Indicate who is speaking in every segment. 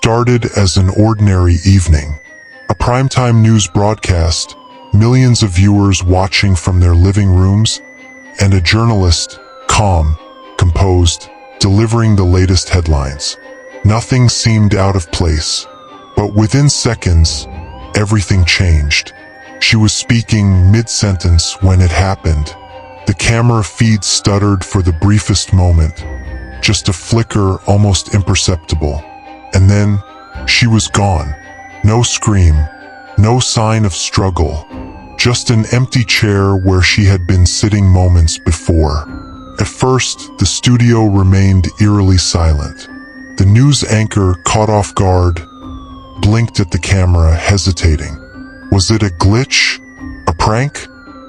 Speaker 1: started as an ordinary evening. A primetime news broadcast, millions of viewers watching from their living rooms, and a journalist, calm, composed, delivering the latest headlines. Nothing seemed out of place, but within seconds, everything changed. She was speaking mid-sentence when it happened. The camera feed stuttered for the briefest moment, just a flicker almost imperceptible. And then, she was gone. No scream, no sign of struggle, just an empty chair where she had been sitting moments before. At first, the studio remained eerily silent. The news anchor, caught off guard, blinked at the camera, hesitating. Was it a glitch? A prank?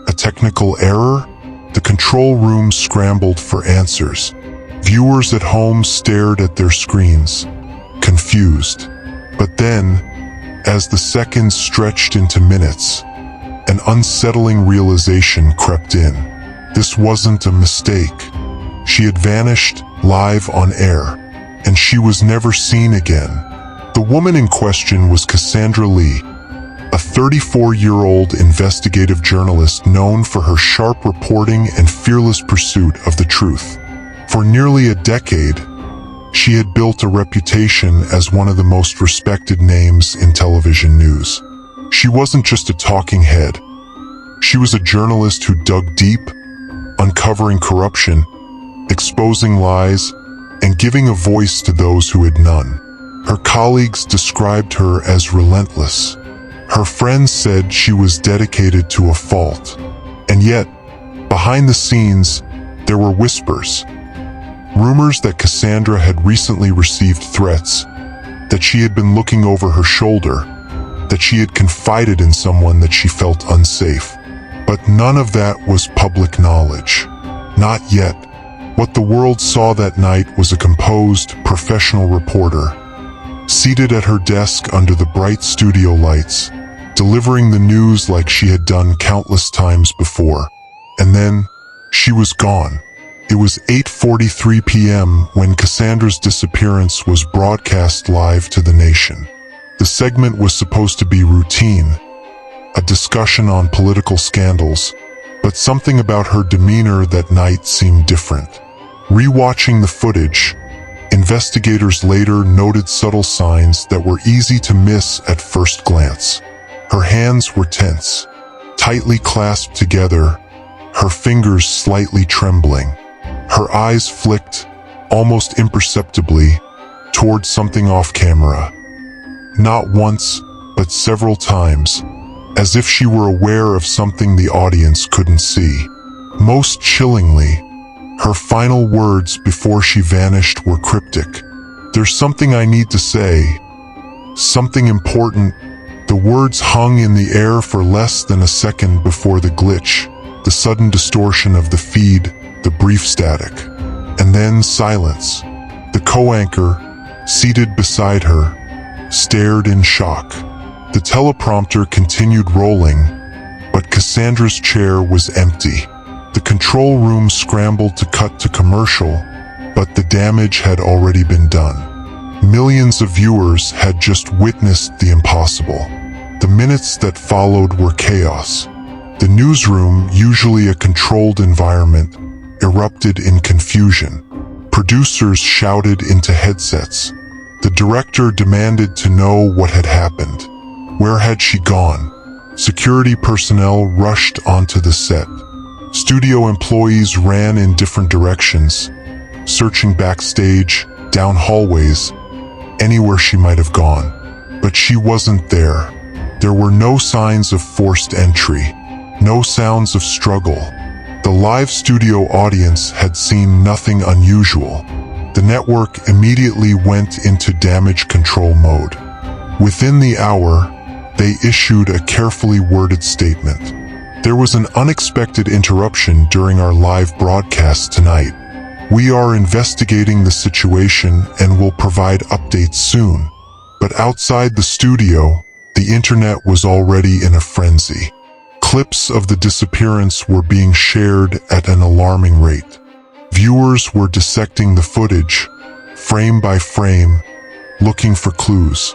Speaker 1: A technical error? The control room scrambled for answers. Viewers at home stared at their screens, confused. But then, as the seconds stretched into minutes, an unsettling realization crept in. This wasn't a mistake. She had vanished live on air, and she was never seen again. The woman in question was Cassandra Lee, a 34-year-old investigative journalist known for her sharp reporting and fearless pursuit of the truth. For nearly a decade, she had built a reputation as one of the most respected names in television news. She wasn't just a talking head. She was a journalist who dug deep, uncovering corruption, exposing lies, and giving a voice to those who had none. Her colleagues described her as relentless. Her friends said she was dedicated to a fault. And yet, behind the scenes, there were whispers. Rumors that Cassandra had recently received threats, that she had been looking over her shoulder, that she had confided in someone that she felt unsafe. But none of that was public knowledge. Not yet. What the world saw that night was a composed, professional reporter, seated at her desk under the bright studio lights, delivering the news like she had done countless times before. And then, she was gone. It was 8:43 p.m. when Cassandra's disappearance was broadcast live to the nation. The segment was supposed to be routine, a discussion on political scandals, but something about her demeanor that night seemed different. Rewatching the footage, investigators later noted subtle signs that were easy to miss at first glance. Her hands were tense, tightly clasped together, her fingers slightly trembling. Her eyes flicked, almost imperceptibly, towards something off camera. Not once, but several times, as if she were aware of something the audience couldn't see. Most chillingly, her final words before she vanished were cryptic. "There's something I need to say. Something important." The words hung in the air for less than a second before the glitch, the sudden distortion of the feed, the brief static. And then silence. The co-anchor, seated beside her, stared in shock. The teleprompter continued rolling, but Cassandra's chair was empty. The control room scrambled to cut to commercial, but the damage had already been done. Millions of viewers had just witnessed the impossible. The minutes that followed were chaos. The newsroom, usually a controlled environment, erupted in confusion. Producers shouted into headsets. The director demanded to know what had happened. Where had she gone? Security personnel rushed onto the set. Studio employees ran in different directions, searching backstage, down hallways, anywhere she might have gone. But she wasn't there. There were no signs of forced entry, no sounds of struggle. The live studio audience had seen nothing unusual. The network immediately went into damage control mode. Within the hour, they issued a carefully worded statement. "There was an unexpected interruption during our live broadcast tonight. We are investigating the situation and will provide updates soon." But outside the studio, the internet was already in a frenzy. Clips of the disappearance were being shared at an alarming rate. Viewers were dissecting the footage, frame by frame, looking for clues.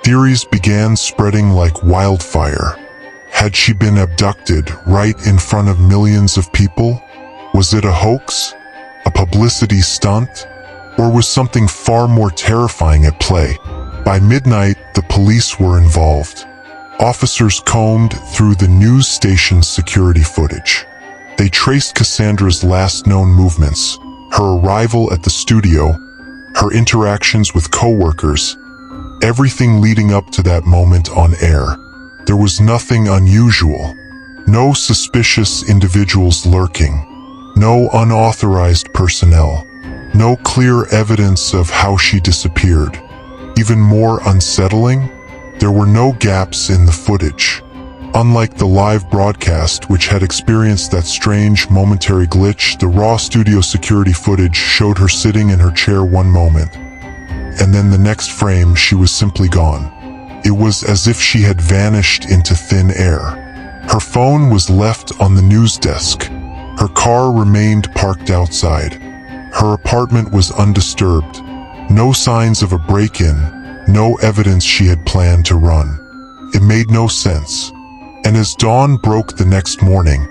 Speaker 1: Theories began spreading like wildfire. Had she been abducted right in front of millions of people? Was it a hoax? A publicity stunt? Or was something far more terrifying at play? By midnight, the police were involved. Officers combed through the news station's security footage. They traced Cassandra's last known movements, her arrival at the studio, her interactions with co-workers, everything leading up to that moment on air. There was nothing unusual. No suspicious individuals lurking. No unauthorized personnel. No clear evidence of how she disappeared. Even more unsettling, there were no gaps in the footage. Unlike the live broadcast, which had experienced that strange momentary glitch, the raw studio security footage showed her sitting in her chair one moment, and then the next frame she was simply gone. It was as if she had vanished into thin air. Her phone was left on the news desk. Her car remained parked outside. Her apartment was undisturbed. No signs of a break-in, no evidence she had planned to run. It made no sense. And as dawn broke the next morning,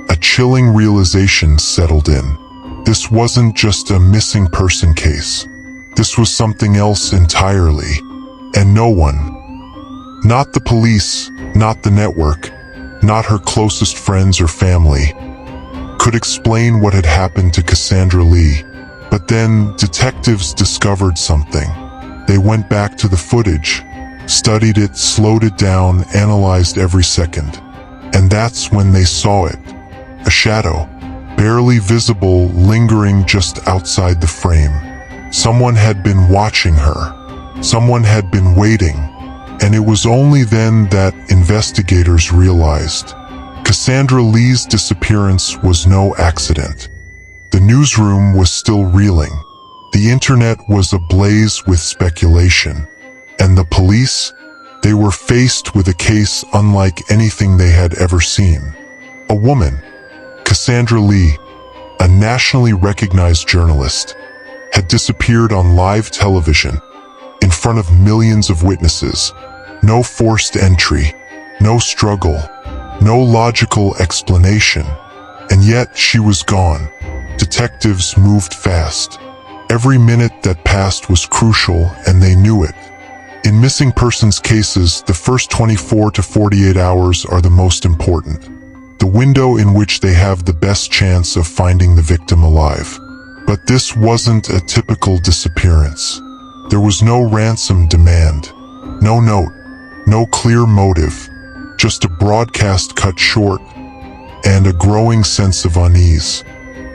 Speaker 1: a chilling realization settled in. This wasn't just a missing person case. This was something else entirely. And no one, not the police, not the network, not her closest friends or family, could explain what had happened to Cassandra Lee. But then detectives discovered something. They went back to the footage, studied it, slowed it down, analyzed every second. And that's when they saw it. A shadow, barely visible, lingering just outside the frame. Someone had been watching her. Someone had been waiting. And it was only then that investigators realized Cassandra Lee's disappearance was no accident. The newsroom was still reeling. The internet was ablaze with speculation. And the police? They were faced with a case unlike anything they had ever seen. A woman, Cassandra Lee, a nationally recognized journalist, had disappeared on live television, in front of millions of witnesses. No forced entry, no struggle, no logical explanation. And yet she was gone. Detectives moved fast. Every minute that passed was crucial, and they knew it. In missing persons cases, the first 24 to 48 hours are the most important. The window in which they have the best chance of finding the victim alive. But this wasn't a typical disappearance. There was no ransom demand, no note, no clear motive, just a broadcast cut short and a growing sense of unease.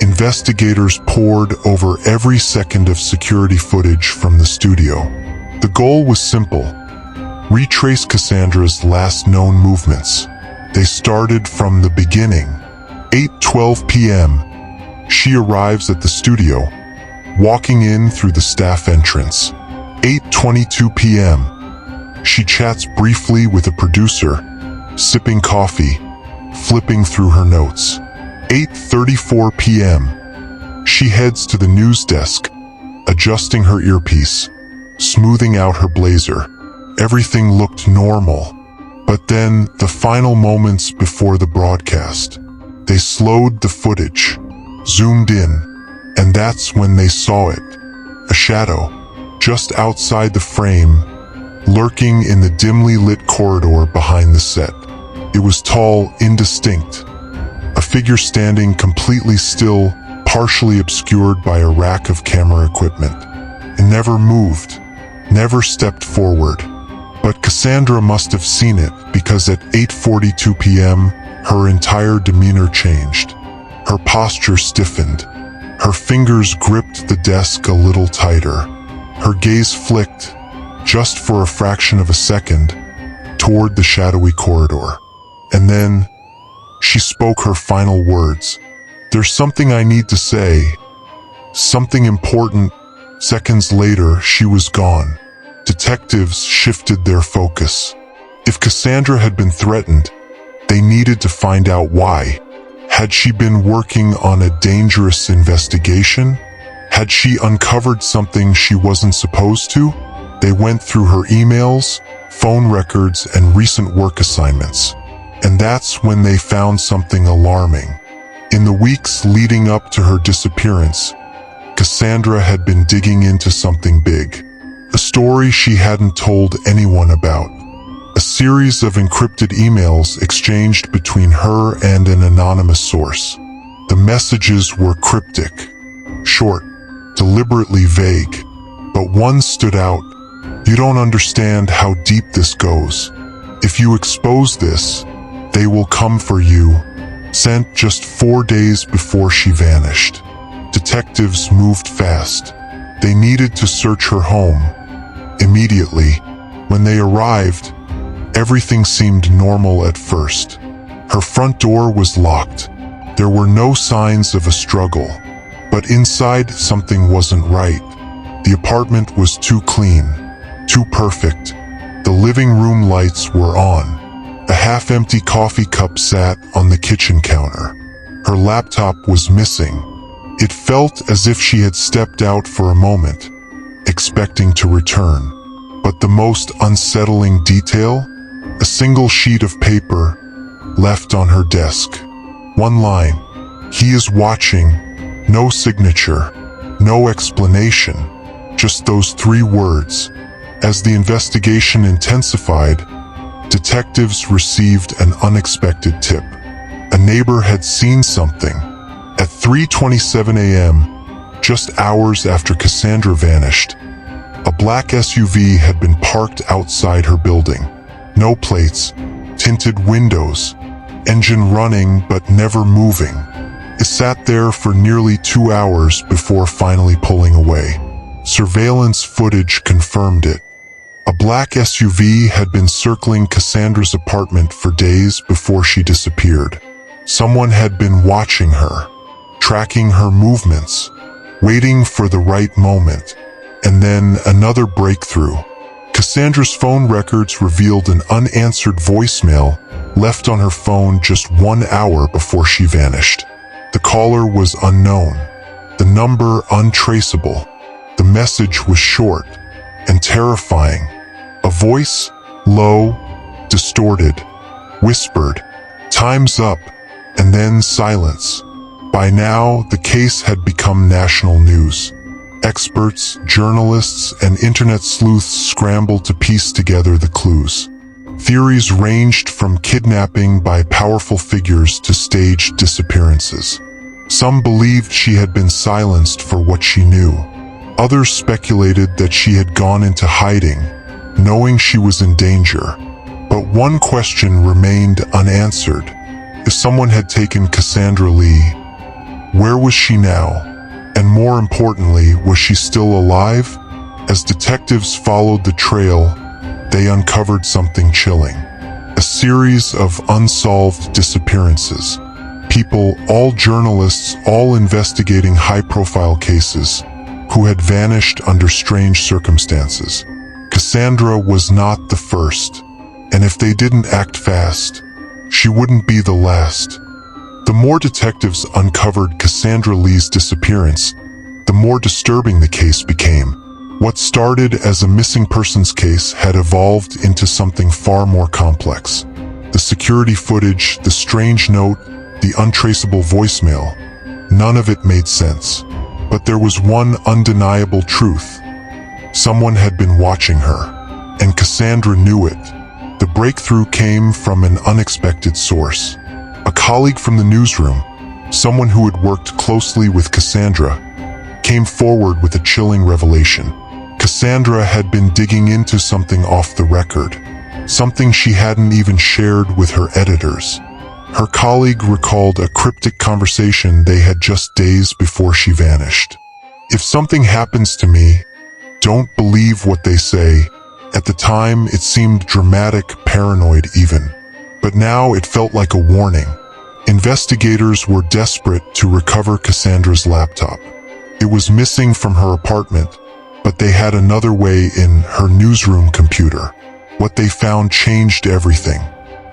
Speaker 1: Investigators pored over every second of security footage from the studio. The goal was simple: retrace Cassandra's last known movements. They started from the beginning. 8:12 p.m. She arrives at the studio, walking in through the staff entrance. 8:22 p.m. She chats briefly with a producer, sipping coffee, flipping through her notes. 8:34 p.m. She heads to the news desk, adjusting her earpiece, smoothing out her blazer. Everything looked normal. But then, the final moments before the broadcast, they slowed the footage, zoomed in, and that's when they saw it. A shadow, just outside the frame, lurking in the dimly lit corridor behind the set. It was tall, indistinct, a figure standing completely still, partially obscured by a rack of camera equipment. It never moved, never stepped forward. But Cassandra must have seen it, because at 8:42 p.m., her entire demeanor changed. Her posture stiffened. Her fingers gripped the desk a little tighter. Her gaze flicked, just for a fraction of a second, toward the shadowy corridor. And then, she spoke her final words. "There's something I need to say. Something important." Seconds later, she was gone. Detectives shifted their focus. If Cassandra had been threatened, they needed to find out why. Had she been working on a dangerous investigation? Had she uncovered something she wasn't supposed to? They went through her emails, phone records, and recent work assignments. And that's when they found something alarming. In the weeks leading up to her disappearance, Cassandra had been digging into something big. A story she hadn't told anyone about. A series of encrypted emails exchanged between her and an anonymous source. The messages were cryptic, short, deliberately vague, but one stood out. "You don't understand how deep this goes. If you expose this, they will come for you." Sent just 4 days before she vanished. Detectives moved fast. They needed to search her home. Immediately, when they arrived, everything seemed normal at first. Her front door was locked. There were no signs of a struggle. But inside, something wasn't right. The apartment was too clean, too perfect. The living room lights were on. A half-empty coffee cup sat on the kitchen counter. Her laptop was missing. It felt as if she had stepped out for a moment, expecting to return. But the most unsettling detail? A single sheet of paper left on her desk. One line, "He is watching." No signature, no explanation, just those 3 words. As the investigation intensified, detectives received an unexpected tip. A neighbor had seen something. At 3:27 a.m., just hours after Cassandra vanished, a black SUV had been parked outside her building. No plates, tinted windows, engine running but never moving. It sat there for nearly 2 hours before finally pulling away. Surveillance footage confirmed it. A black SUV had been circling Cassandra's apartment for days before she disappeared. Someone had been watching her, tracking her movements, waiting for the right moment. And then another breakthrough. Cassandra's phone records revealed an unanswered voicemail left on her phone just 1 hour before she vanished. The caller was unknown, the number untraceable. The message was short and terrifying. A voice, low, distorted, whispered, "Time's up," and then silence. By now, the case had become national news. Experts, journalists, and internet sleuths scrambled to piece together the clues. Theories ranged from kidnapping by powerful figures to staged disappearances. Some believed she had been silenced for what she knew. Others speculated that she had gone into hiding, knowing she was in danger. But one question remained unanswered. If someone had taken Cassandra Lee, where was she now? And more importantly, was she still alive? As detectives followed the trail, they uncovered something chilling. A series of unsolved disappearances. People, all journalists, all investigating high-profile cases, who had vanished under strange circumstances. Cassandra was not the first, and if they didn't act fast, she wouldn't be the last. The more detectives uncovered Cassandra Lee's disappearance, the more disturbing the case became. What started as a missing persons case had evolved into something far more complex. The security footage, the strange note, the untraceable voicemail, none of it made sense. But there was one undeniable truth. Someone had been watching her, and Cassandra knew it. The breakthrough came from an unexpected source. A colleague from the newsroom, someone who had worked closely with Cassandra, came forward with a chilling revelation. Cassandra had been digging into something off the record, something she hadn't even shared with her editors. Her colleague recalled a cryptic conversation they had just days before she vanished. "If something happens to me, don't believe what they say." At the time, it seemed dramatic, paranoid even. But now it felt like a warning. Investigators were desperate to recover Cassandra's laptop. It was missing from her apartment, but they had another way in her newsroom computer. What they found changed everything.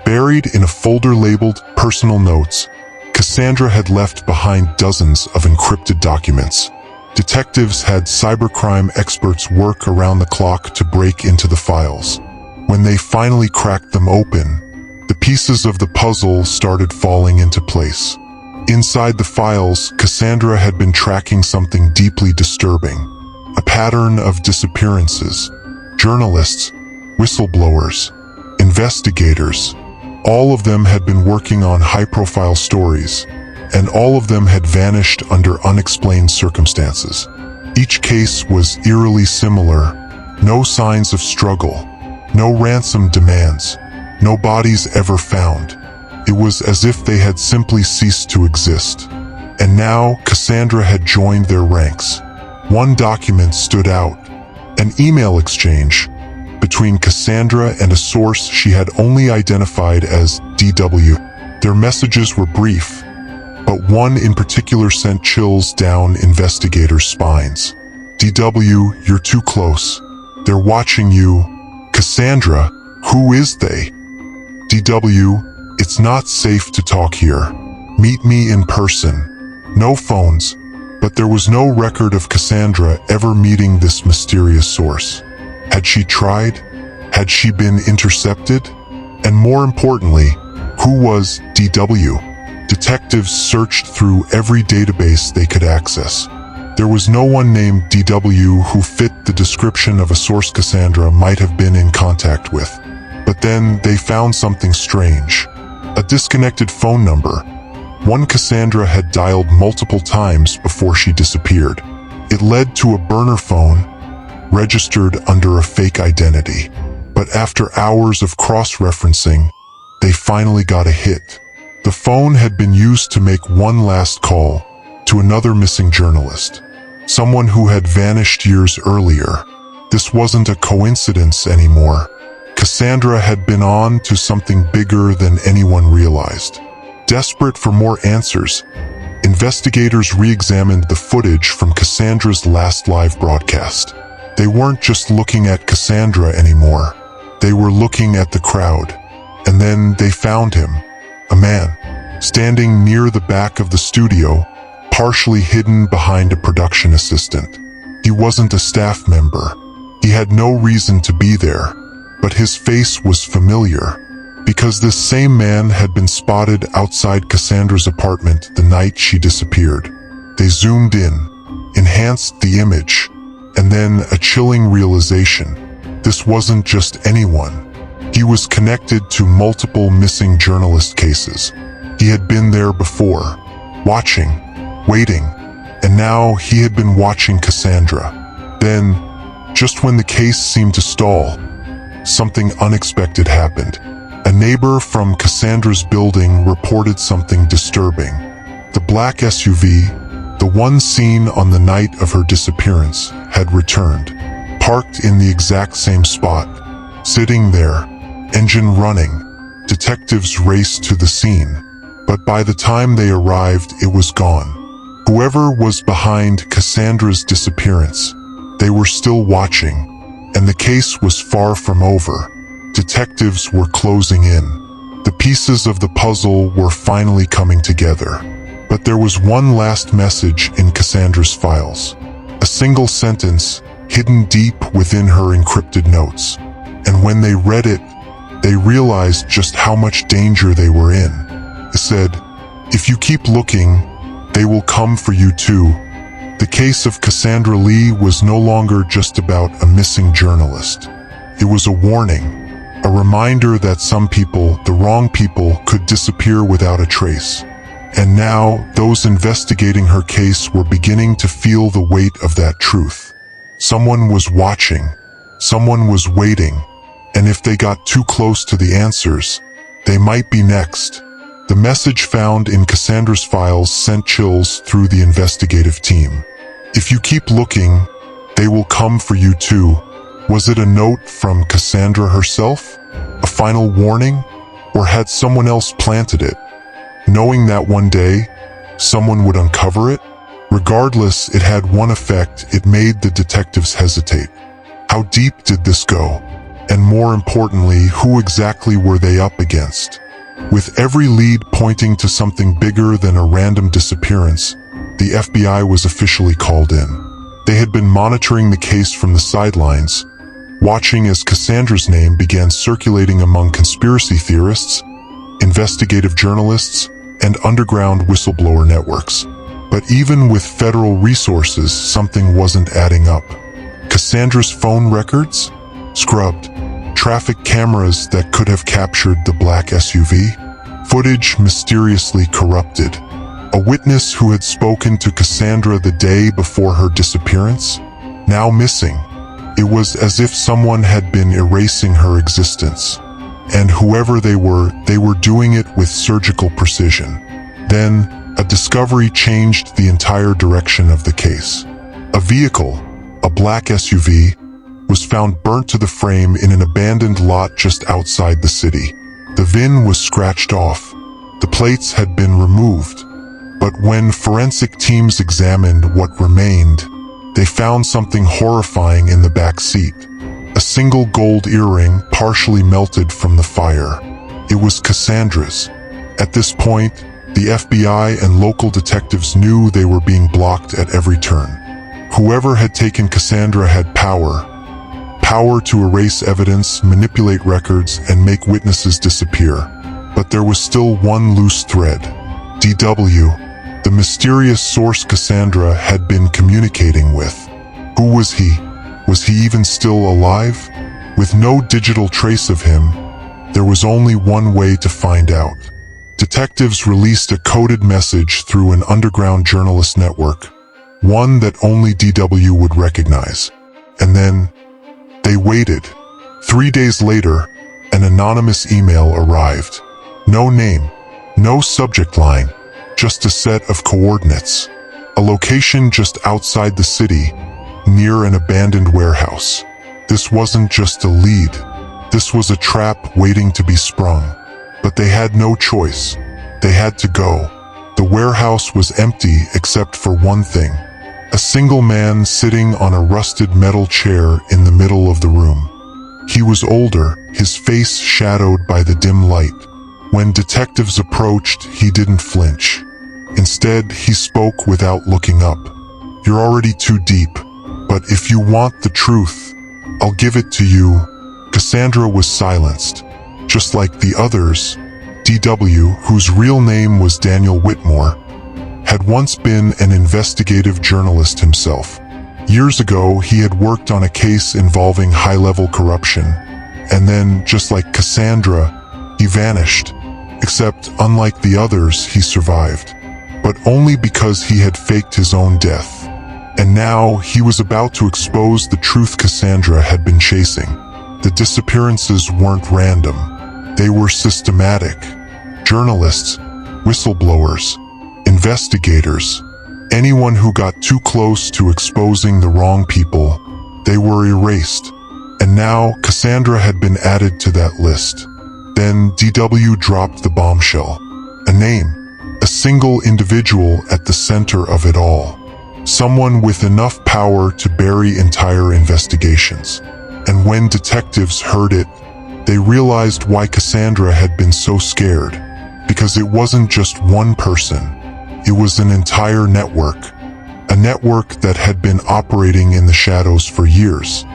Speaker 1: Buried in a folder labeled Personal Notes, Cassandra had left behind dozens of encrypted documents. Detectives had cybercrime experts work around the clock to break into the files. When they finally cracked them open, the pieces of the puzzle started falling into place. Inside the files, Cassandra had been tracking something deeply disturbing. A pattern of disappearances. Journalists, whistleblowers, investigators. All of them had been working on high-profile stories, and all of them had vanished under unexplained circumstances. Each case was eerily similar. No signs of struggle, no ransom demands, no bodies ever found. It was as if they had simply ceased to exist. And now Cassandra had joined their ranks. One document stood out, an email exchange between Cassandra and a source she had only identified as DW. Their messages were brief, but one in particular sent chills down investigators' spines. DW, you're too close. They're watching you. Cassandra, who is they? DW, it's not safe to talk here. Meet me in person. No phones, but there was no record of Cassandra ever meeting this mysterious source. Had she tried? Had she been intercepted? And more importantly, who was DW? Detectives searched through every database they could access. There was no one named DW who fit the description of a source Cassandra might have been in contact with. But then they found something strange. A disconnected phone number. One Cassandra had dialed multiple times before she disappeared. It led to a burner phone, registered under a fake identity. But after hours of cross-referencing, they finally got a hit. The phone had been used to make one last call to another missing journalist, someone who had vanished years earlier. This wasn't a coincidence anymore. Cassandra had been on to something bigger than anyone realized. Desperate for more answers, investigators re-examined the footage from Cassandra's last live broadcast. They weren't just looking at Cassandra anymore. They were looking at the crowd. And then they found him, a man, standing near the back of the studio, partially hidden behind a production assistant. He wasn't a staff member. He had no reason to be there. But his face was familiar, because this same man had been spotted outside Cassandra's apartment the night she disappeared. They zoomed in, enhanced the image, and then a chilling realization. This wasn't just anyone. He was connected to multiple missing journalist cases. He had been there before, watching, waiting, and now he had been watching Cassandra. Then, just when the case seemed to stall, something unexpected happened. A neighbor from Cassandra's building reported something disturbing. The black SUV, the one seen on the night of her disappearance, had returned, parked in the exact same spot. Sitting there, engine running, detectives raced to the scene. But by the time they arrived, it was gone. Whoever was behind Cassandra's disappearance, they were still watching. And the case was far from over. Detectives were closing in. The pieces of the puzzle were finally coming together. But there was one last message in Cassandra's files. A single sentence hidden deep within her encrypted notes. And when they read it, they realized just how much danger they were in. It said, "If you keep looking, they will come for you too." The case of Cassandra Lee was no longer just about a missing journalist. It was a warning, a reminder that some people, the wrong people, could disappear without a trace. And now, those investigating her case were beginning to feel the weight of that truth. Someone was watching, someone was waiting, and if they got too close to the answers, they might be next. The message found in Cassandra's files sent chills through the investigative team. If you keep looking, they will come for you too. Was it a note from Cassandra herself? A final warning? Or had someone else planted it, knowing that one day, someone would uncover it? Regardless, it had one effect: it made the detectives hesitate. How deep did this go? And more importantly, who exactly were they up against? With every lead pointing to something bigger than a random disappearance, the FBI was officially called in. They had been monitoring the case from the sidelines, watching as Cassandra's name began circulating among conspiracy theorists, investigative journalists, and underground whistleblower networks. But even with federal resources, something wasn't adding up. Cassandra's phone records? Scrubbed. Traffic cameras that could have captured the black SUV? Footage mysteriously corrupted. A witness who had spoken to Cassandra the day before her disappearance? Now missing. It was as if someone had been erasing her existence. And whoever they were doing it with surgical precision. Then, a discovery changed the entire direction of the case. A vehicle, a black SUV, was found burnt to the frame in an abandoned lot just outside the city. The VIN was scratched off. The plates had been removed. But when forensic teams examined what remained, they found something horrifying in the back seat. A single gold earring partially melted from the fire. It was Cassandra's. At this point, the FBI and local detectives knew they were being blocked at every turn. Whoever had taken Cassandra had power to erase evidence, manipulate records, and make witnesses disappear. But there was still one loose thread. DW, the mysterious source Cassandra had been communicating with. Who was he? Was he even still alive? With no digital trace of him, there was only one way to find out. Detectives released a coded message through an underground journalist network, one that only DW would recognize. And then, they waited. 3 days later, an anonymous email arrived. No name, no subject line, just a set of coordinates. A location just outside the city, near an abandoned warehouse. This wasn't just a lead. This was a trap waiting to be sprung. But they had no choice. They had to go. The warehouse was empty except for one thing. A single man sitting on a rusted metal chair in the middle of the room. He was older, his face shadowed by the dim light. When detectives approached, he didn't flinch. Instead, he spoke without looking up. "You're already too deep, but if you want the truth, I'll give it to you." Cassandra was silenced. Just like the others, DW, whose real name was Daniel Whitmore, had once been an investigative journalist himself. Years ago, he had worked on a case involving high-level corruption, and then, just like Cassandra, he vanished. Except, unlike the others, he survived. But only because he had faked his own death. And now, he was about to expose the truth Cassandra had been chasing. The disappearances weren't random. They were systematic. Journalists, whistleblowers, investigators, anyone who got too close to exposing the wrong people, they were erased. And now, Cassandra had been added to that list. Then DW dropped the bombshell. A name. A single individual at the center of it all. Someone with enough power to bury entire investigations. And when detectives heard it, they realized why Cassandra had been so scared. Because it wasn't just one person. It was an entire network. A network that had been operating in the shadows for years.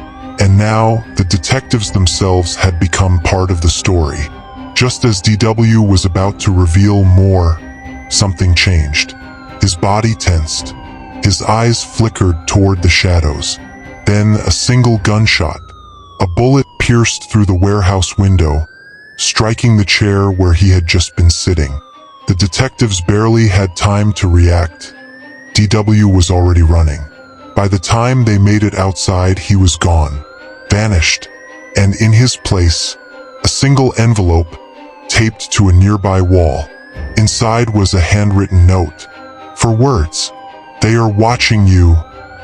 Speaker 1: And now, the detectives themselves had become part of the story. Just as DW was about to reveal more, something changed. His body tensed. His eyes flickered toward the shadows. Then a single gunshot. A bullet pierced through the warehouse window, striking the chair where he had just been sitting. The detectives barely had time to react. DW was already running. By the time they made it outside, he was gone, vanished, and in his place, a single envelope taped to a nearby wall. Inside was a handwritten note. For words, "They are watching you."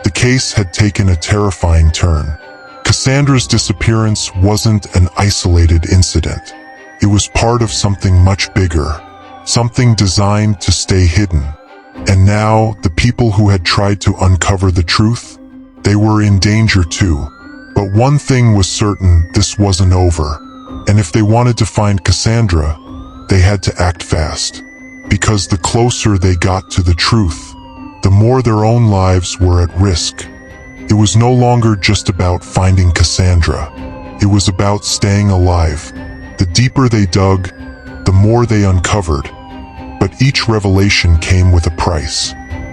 Speaker 1: The case had taken a terrifying turn. Cassandra's disappearance wasn't an isolated incident. It was part of something much bigger, something designed to stay hidden. And now, the people who had tried to uncover the truth, they were in danger too. But one thing was certain, this wasn't over. And if they wanted to find Cassandra, they had to act fast. Because the closer they got to the truth, the more their own lives were at risk. It was no longer just about finding Cassandra. It was about staying alive. The deeper they dug, the more they uncovered. But each revelation came with a price.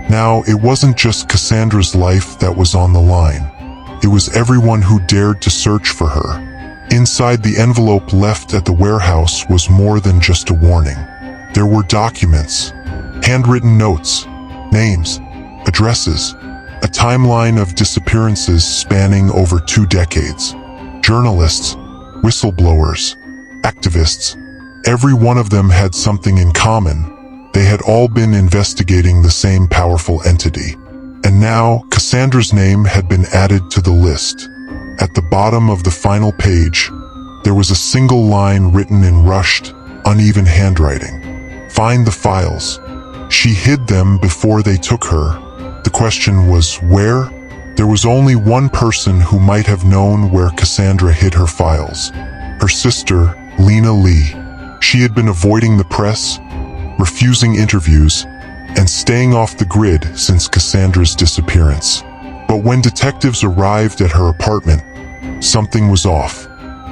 Speaker 1: Now, it wasn't just Cassandra's life that was on the line. It was everyone who dared to search for her. Inside the envelope left at the warehouse was more than just a warning. There were documents, handwritten notes, names, addresses, a timeline of disappearances spanning over 2 decades. Journalists, whistleblowers, activists, every one of them had something in common. They had all been investigating the same powerful entity. And now, Cassandra's name had been added to the list. At the bottom of the final page, there was a single line written in rushed, uneven handwriting. Find the files. She hid them before they took her. The question was, where? There was only one person who might have known where Cassandra hid her files. Her sister, Lena Lee. She had been avoiding the press, refusing interviews, and staying off the grid since Cassandra's disappearance. But when detectives arrived at her apartment, something was off.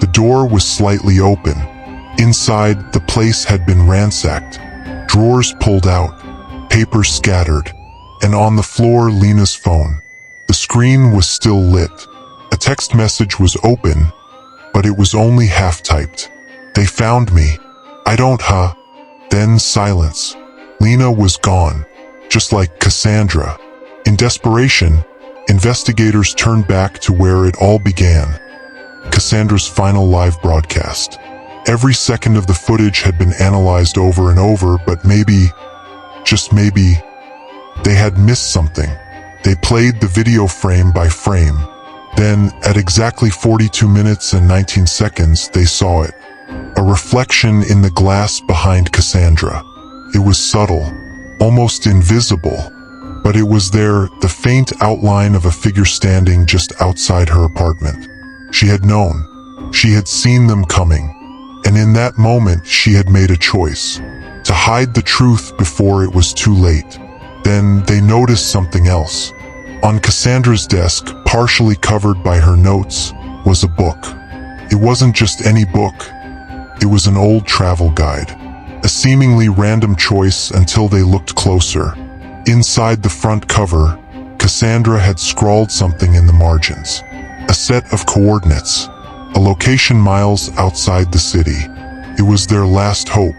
Speaker 1: The door was slightly open. Inside, the place had been ransacked. Drawers pulled out, papers scattered, and on the floor, Lena's phone. The screen was still lit. A text message was open, but it was only half-typed. They found me. I don't, huh? Then silence. Lena was gone, just like Cassandra. In desperation, investigators turned back to where it all began. Cassandra's final live broadcast. Every second of the footage had been analyzed over and over, but maybe, just maybe, they had missed something. They played the video frame by frame. Then, at exactly 42 minutes and 19 seconds, they saw it. A reflection in the glass behind Cassandra. It was subtle, almost invisible, but it was there, the faint outline of a figure standing just outside her apartment. She had known. She had seen them coming. And in that moment, she had made a choice. To hide the truth before it was too late. Then they noticed something else. On Cassandra's desk, partially covered by her notes, was a book. It wasn't just any book. It was an old travel guide. A seemingly random choice until they looked closer. Inside the front cover, Cassandra had scrawled something in the margins. A set of coordinates. A location miles outside the city. It was their last hope.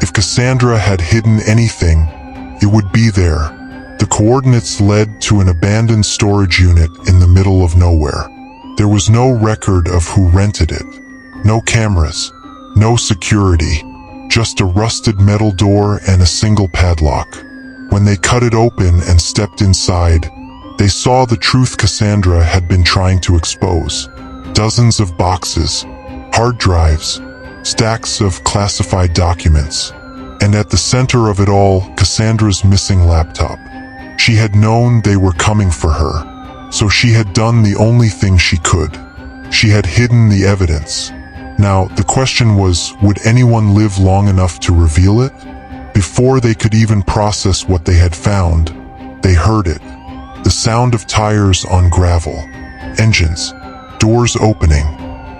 Speaker 1: If Cassandra had hidden anything, it would be there. The coordinates led to an abandoned storage unit in the middle of nowhere. There was no record of who rented it. No cameras. No security. Just a rusted metal door and a single padlock. When they cut it open and stepped inside, they saw the truth Cassandra had been trying to expose. Dozens of boxes, hard drives, stacks of classified documents. And at the center of it all, Cassandra's missing laptop. She had known they were coming for her, so she had done the only thing she could. She had hidden the evidence. Now, the question was, would anyone live long enough to reveal it? Before they could even process what they had found, they heard it. The sound of tires on gravel, engines, doors opening,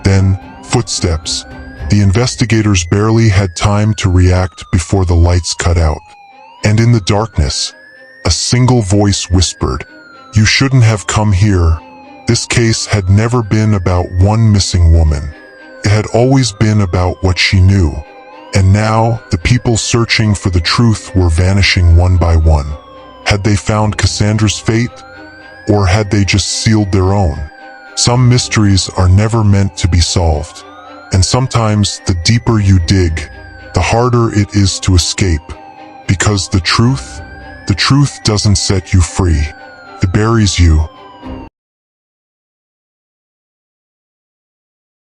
Speaker 1: then footsteps. The investigators barely had time to react before the lights cut out. And in the darkness, a single voice whispered, "You shouldn't have come here." This case had never been about one missing woman. It had always been about what she knew. And now, the people searching for the truth were vanishing one by one. Had they found Cassandra's fate? Or had they just sealed their own? Some mysteries are never meant to be solved. And sometimes, the deeper you dig, the harder it is to escape. Because the truth doesn't set you free. It buries you.